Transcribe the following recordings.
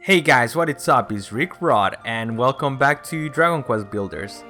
Hey guys, what is up? It's Rick Rod and welcome back to Dragon Quest Builders.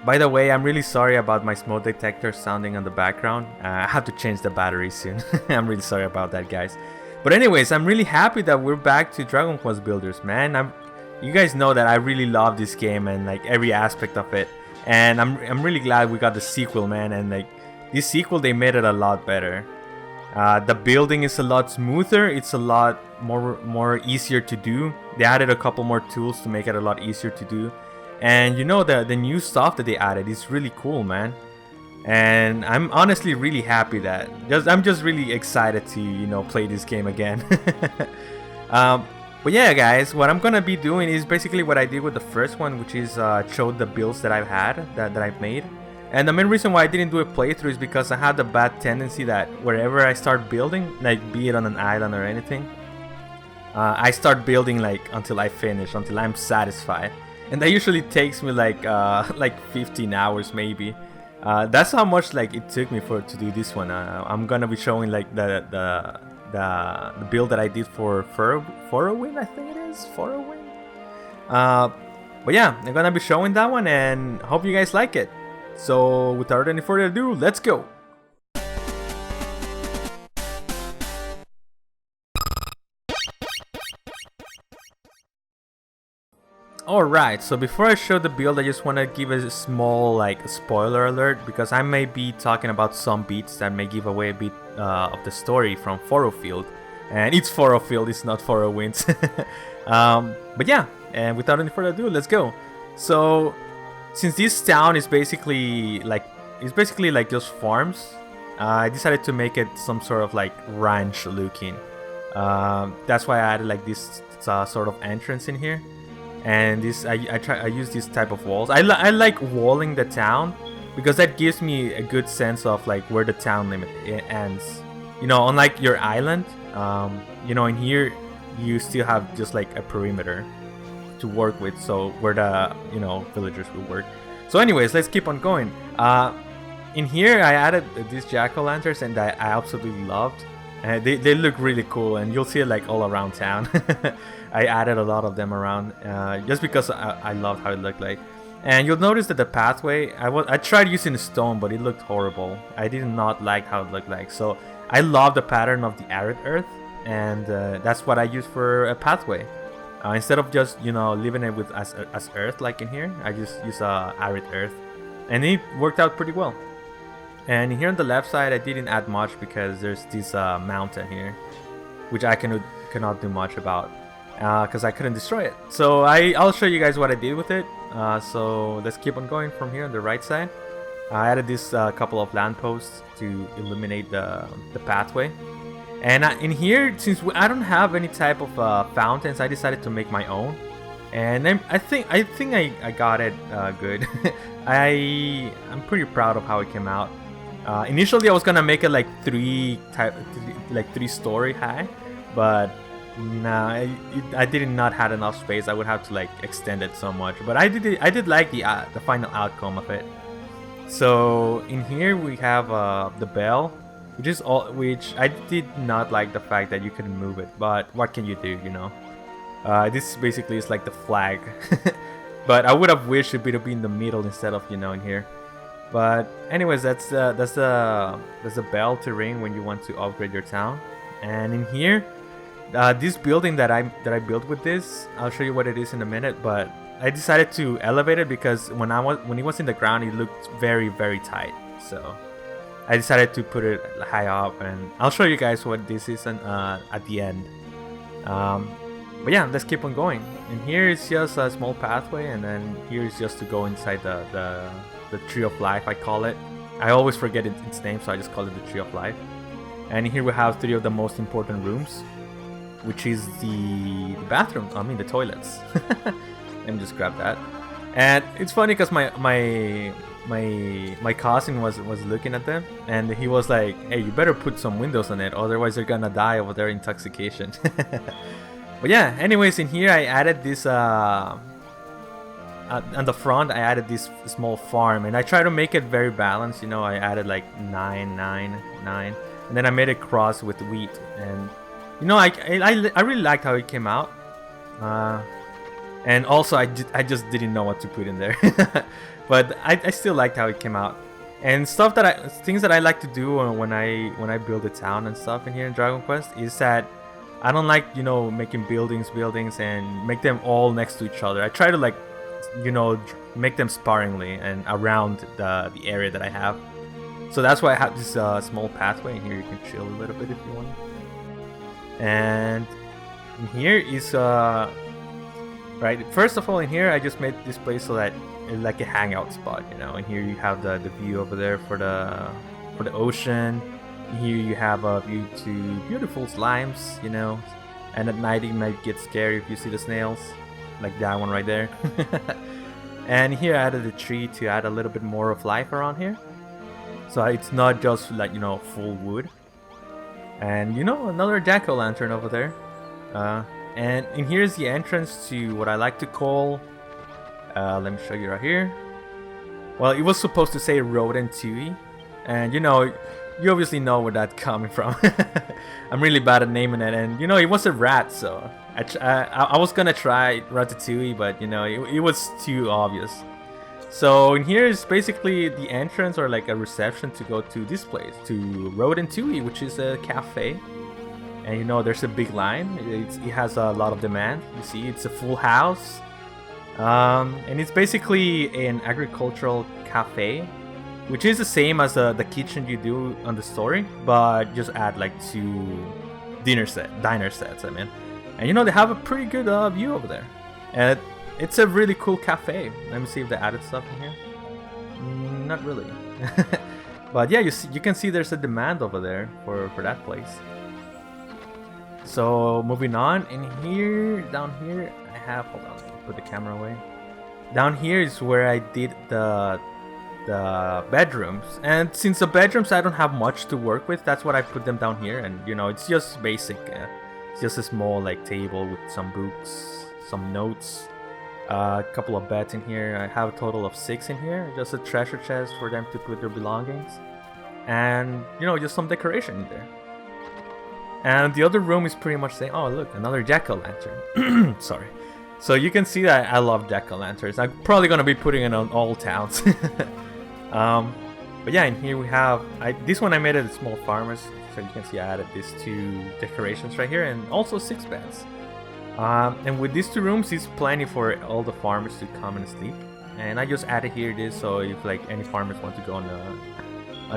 By the way, I'm really sorry about my smoke detector sounding on the background. I have to change the battery soon. I'm really sorry about that, guys. But anyways, I'm really happy that we're back to Dragon Quest Builders, man. You guys know that I really love this game and like every aspect of it. And I'm really glad we got the sequel, man, and like this sequel they made it a lot better. The building is a lot smoother. It's a lot more easier to do. They added a couple more tools to make it a lot easier to do. And you know, the new stuff that they added is really cool, man. And I'm honestly really happy that I'm just really excited to play this game again. But yeah, guys, what I'm gonna be doing is basically what I did with the first one, which is show the builds that I've had that I've made. And the main reason why I didn't do a playthrough is because I had the bad tendency that wherever I start building, like be it on an island or anything, I start building like until I finish, until I'm satisfied. And that usually takes me like 15 hours maybe. That's how much like it took me to do this one. I'm gonna be showing like the build that I did for Furrowfield, I think it is Furrowfield. But yeah, I'm gonna be showing that one and hope you guys like it. So without any further ado, let's go! Alright, so before I show the build, I just want to give a small spoiler alert, because I may be talking about some beats that may give away a bit of the story from Furrowfield. And it's Furrowfield, it's not Furrowwind. But yeah, and without any further ado, let's go! So since this town is basically like just farms, I decided to make it some sort of like ranch looking. That's why I added like this sort of entrance in here, and this I use this type of walls. I like walling the town because that gives me a good sense of like where the town limit ends. Unlike your island, in here you still have just like a perimeter to work with, so where the villagers will work. So anyways, let's keep on going. In here I added these jack-o'-lanterns, and I absolutely loved. They look really cool, and you'll see it like all around town. I added a lot of them around just because I loved how it looked like. And you'll notice that the pathway, I tried using stone, but it looked horrible. I did not like how it looked like. So I love the pattern of the arid earth, and that's what I use for a pathway. Instead of just leaving it with as earth like in here, I just use arid earth, and it worked out pretty well. And here on the left side, I didn't add much because there's this mountain here, which I cannot do much about because I couldn't destroy it. So I'll show you guys what I did with it. So let's keep on going from here on the right side. I added this couple of lampposts to illuminate the pathway. And in here, since I don't have any type of fountains, I decided to make my own. And I think I got it good. I'm pretty proud of how it came out. Initially, I was gonna make it like three story high, but nah, I did not have enough space. I would have to like extend it so much. But I did like the final outcome of it. So in here we have the bell, which I did not like the fact that you couldn't move it, but what can you do, this basically is like the flag. But I would have wished it would have been in the middle instead of in here. But anyways, that's the bell to ring when you want to upgrade your town. And in here, this building that I built with this, I'll show you what it is in a minute, but I decided to elevate it because when it was in the ground, it looked very, very tight. So I decided to put it high up, and I'll show you guys what this is at the end. But yeah, let's keep on going. And here is just a small pathway, and then here is just to go inside the Tree of Life, I call it. I always forget its name, so I just call it the Tree of Life. And here we have three of the most important rooms, which is the bathrooms. I mean the toilets. Let me just grab that. And it's funny because my cousin was looking at them, and he was like, "Hey, you better put some windows on it, otherwise they're gonna die of their intoxication." But yeah, anyways, in here I added this on the front. I added this small farm, and I try to make it very balanced. I added like 9, 9, 9, and then I made it cross with wheat. And I really liked how it came out. And also I just didn't know what to put in there. But I still liked how it came out. And things that I like to do when I build a town and stuff in here in Dragon Quest is that I don't like, making buildings and make them all next to each other. I try to like, make them sparingly and around the area that I have. So that's why I have this small pathway in here. You can chill a little bit if you want. And in here is right. First of all, in here I just made this place so that it's like a hangout spot. And here you have the view over there for the ocean. Here you have a view to beautiful slimes, and at night it might get scary if you see the snails, like that one right there. And here I added a tree to add a little bit more of life around here, so it's not just like full wood. And another jack-o'-lantern over there. And in here is the entrance to what I like to call. Let me show you right here. Well, it was supposed to say Rodent Tui, and you obviously know where that's coming from. I'm really bad at naming it, and it was a rat, so I was gonna try Ratatouille, but it was too obvious. So in here is basically the entrance or like a reception to go to this place, to Rodent Tui, which is a cafe. And there's a big line. It has a lot of demand. You see, it's a full house, and it's basically an agricultural cafe, which is the same as the kitchen you do on the story, but just add like 2 diner sets. I mean, and they have a pretty good view over there, and it's a really cool cafe. Let me see if they added stuff in here. Not really, but yeah, you can see there's a demand over there for that place. So moving on, in here, down here, I have. Hold on, put the camera away. Down here is where I did the bedrooms, and since the bedrooms I don't have much to work with, that's what I put them down here. And it's just basic. It's just a small like table with some books, some notes, a couple of beds in here. I have a total of 6 in here. Just a treasure chest for them to put their belongings, and just some decoration in there. And the other room is pretty much saying, oh look, another jack-o'-lantern. Sorry. So you can see that I love jack-o'-lanterns. I'm probably gonna be putting it on all towns. But yeah, in here we have this one I made at a small farmers, so you can see I added these 2 decorations right here, and also 6 beds. And with these 2 rooms, it's plenty for all the farmers to come and sleep. And I just added here this, so if like any farmers want to go on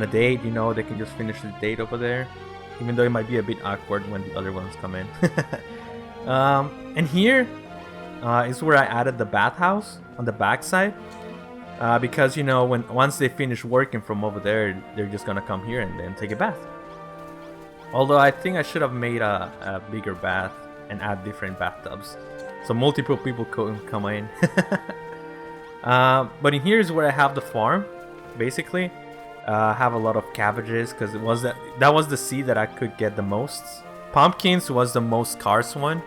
a date, they can just finish the date over there. Even though it might be a bit awkward when the other ones come in. And here is where I added the bathhouse on the back side. Because once they finish working from over there, they're just gonna come here and then take a bath. Although I think I should have made a bigger bath and add different bathtubs, so multiple people can come in. But in here is where I have the farm, basically. I have a lot of cabbages because that was the seed that I could get the most. Pumpkins was the most scarce one.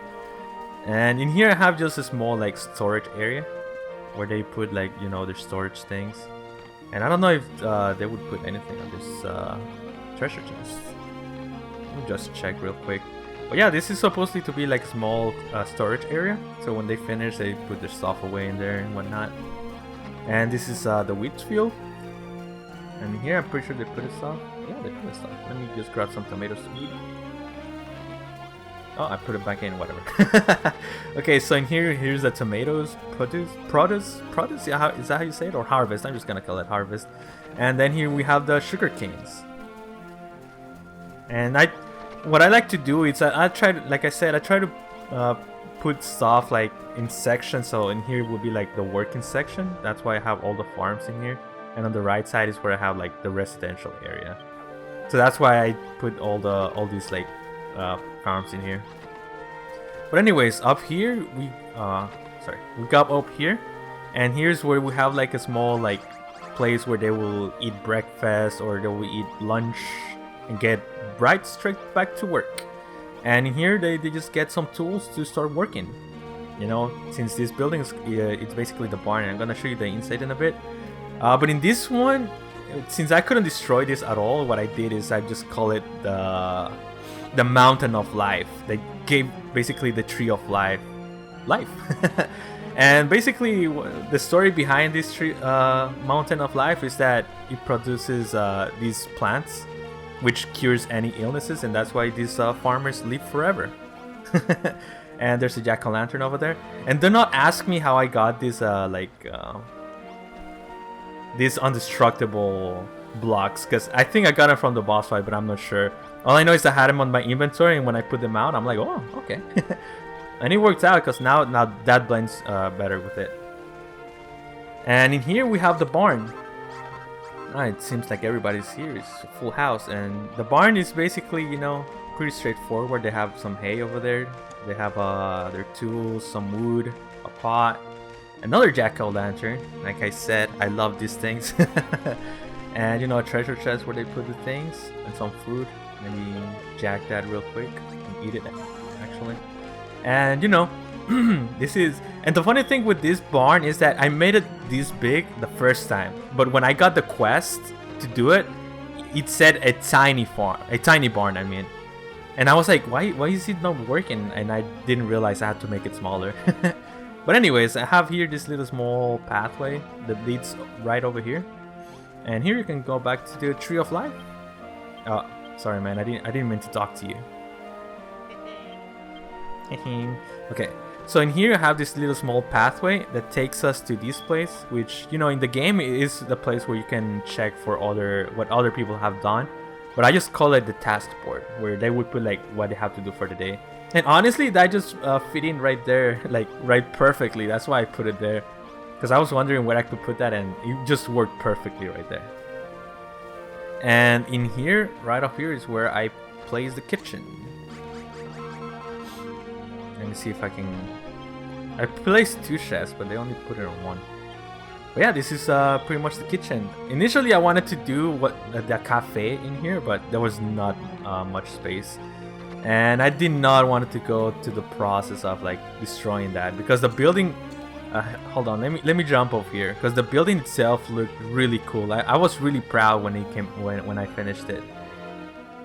And in here I have just a small like storage area where they put like their storage things. And I don't know if they would put anything on this treasure chest. Let me just check real quick. But yeah, this is supposedly to be like a small storage area. So when they finish, they put their stuff away in there and whatnot. And this is the wheat field. And here, I'm pretty sure they put it stuff. Yeah, they put it stuff. Let me just grab some tomatoes to eat. Oh, I put it back in, whatever. Okay, so in here's the tomatoes, produce. Yeah, is that how you say it? Or harvest? I'm just gonna call it harvest. And then here we have the sugar canes. And what I like to do is I try to, like I said, I try to put stuff like in sections. So in here will be like the working section. That's why I have all the farms in here. And on the right side is where I have like the residential area. So that's why I put all these like farms in here. But anyways, up here we got up here, and here's where we have like a small like place where they will eat breakfast or they will eat lunch and get right straight back to work. And in here they just get some tools to start working. Since this building is it's basically the barn. I'm gonna show you the inside in a bit. But in this one, since I couldn't destroy this at all, what I did is I just call it the mountain of life. They gave basically the tree of life life. And basically, the story behind this tree, mountain of life is that it produces these plants, which cures any illnesses, and that's why these farmers live forever. And there's a jack-o'-lantern over there. And do not ask me how I got this these indestructible blocks, because I think I got them from the boss fight, but I'm not sure. All I know is I had them on my inventory, and when I put them out, I'm like, oh, okay. And it worked out, because now that blends better with it. And in here we have the barn. It seems like everybody's here. It's a full house, and the barn is basically, you know, pretty straightforward. They have some hay over there. They have their tools, some wood, a pot, another jack-o'-lantern. Like I said, I love these things. And you know, a treasure chest where they put the things, and some food. Maybe jack that real quick and eat it, actually. And you know, this is, and the funny thing with this barn is that I made it this big the first time, but when I got the quest to do it, it said a tiny barn, I mean. And I was like, why is it not working? And I didn't realize I had to make it smaller. But anyways, I have here this little small pathway that leads right over here. And here you can go back to the Tree of Life. Oh, sorry man, I didn't mean to talk to you. Okay, so in here I have this little small pathway that takes us to this place, which, you know, in the game is the place where you can check for what other people have done. But I just call it the task board, where they would put like what they have to do for the day. And honestly, that just fit in right there, like right perfectly. That's why I put it there, because I was wondering where I could put that, and it just worked perfectly right there. And in here, right up here, is where I place the kitchen. Let me see if I can. I placed 2 chests, but they only put it on 1. But yeah, this is pretty much the kitchen. Initially, I wanted to do the cafe in here, but there was not much space, and I did not want to go to the process of like destroying that, because the building. Hold on, let me jump over here, because the building itself looked really cool. I was really proud when I finished it.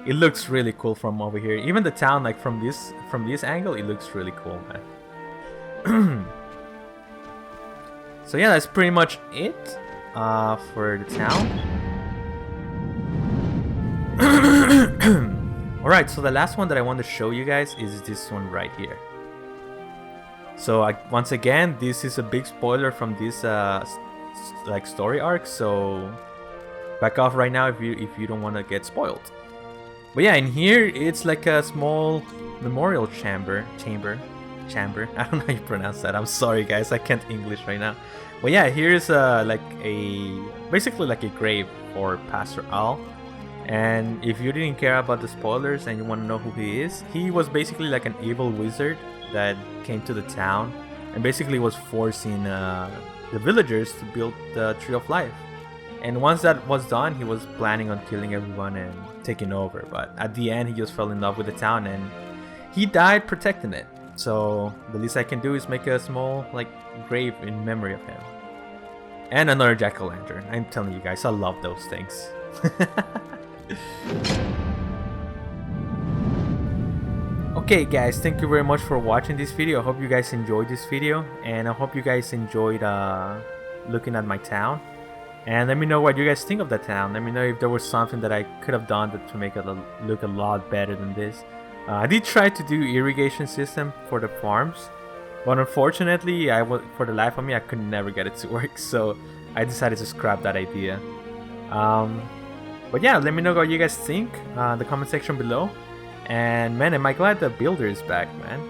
It looks really cool from over here. Even the town, like from this angle, it looks really cool, man. So yeah, that's pretty much it for the town. Alright, so the last one that I want to show you guys is this one right here. So once again, this is a big spoiler from this like story arc, so back off right now if you don't want to get spoiled. But yeah, in here it's like a small memorial chamber. I don't know how you pronounce that. I'm sorry guys, I can't English right now. But yeah, here's basically like a grave for Pastor Al. And if you didn't care about the spoilers and you want to know who he is, he was basically like an evil wizard that came to the town and basically was forcing the villagers to build the Tree of Life. And once that was done, he was planning on killing everyone and taking over. But at the end, he just fell in love with the town and he died protecting it. So the least I can do is make a small like grave in memory of him. And another jack-o'-lantern. I'm telling you guys, I love those things. Okay guys, thank you very much for watching this video. I hope you guys enjoyed this video, and I hope you guys enjoyed looking at my town. And let me know what you guys think of the town. Let me know if there was something that I could have done to make it look a lot better than this. I did try to do irrigation system for the farms, but unfortunately, for the life of me, I could never get it to work. So I decided to scrap that idea. But yeah, let me know what you guys think in the comment section below. And man, am I glad the builder is back, man.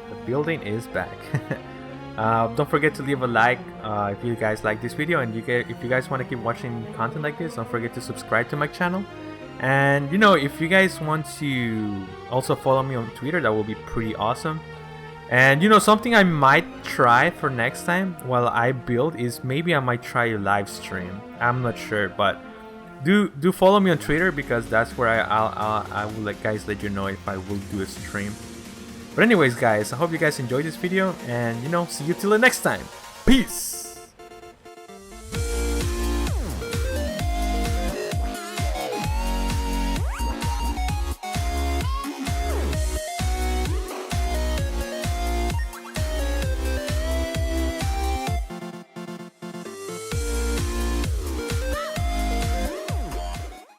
The building is back. Don't forget to leave a like if you guys like this video, and if you guys want to keep watching content like this, don't forget to subscribe to my channel. And you know, if you guys want to also follow me on Twitter, that will be pretty awesome. And you know, something I might try for next time while I build is maybe I might try a live stream. I'm not sure, but do follow me on Twitter, because that's where I will let you know if I will do a stream. But anyways guys, I hope you guys enjoyed this video, and you know, see you till the next time. Peace.